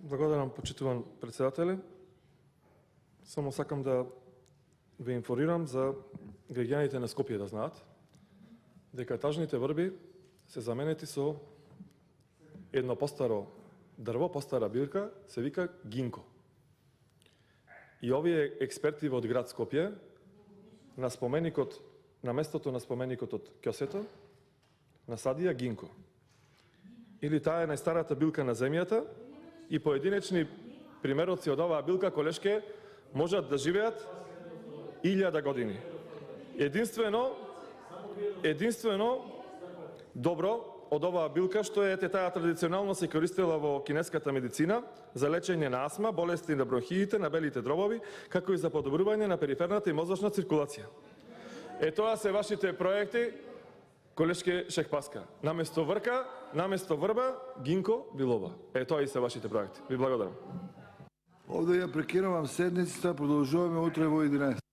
Благодарам, почитуван председателе. Само сакам да ве информирам за граѓаните на Скопје да знаат дека етажните врби се заменети со едно постаро дрво, постара билка, се вика гинко. И овие експерти од град Скопје на споменикот, на местото на споменикот од Ќосето, насадија гинко. Или таа е најстарата билка на земјата и поединечни примероци од оваа билка, колешке, можат да живеат 1000 години. Единствено добро од оваа билка што е таа традиционално се користела во кинеската медицина за лечење на астма, болести на бронхиите, на белите дробови, како и за подобрување на периферната и мозочна циркулација. Тоа се вашите проекти, колешке Шехпаска. Наместо врка, наместо врба, гинко, билоба. Тоа и се вашите проекти. Ви благодарам. Овде ја прекинувам седницата, продолжуваме утре во 11.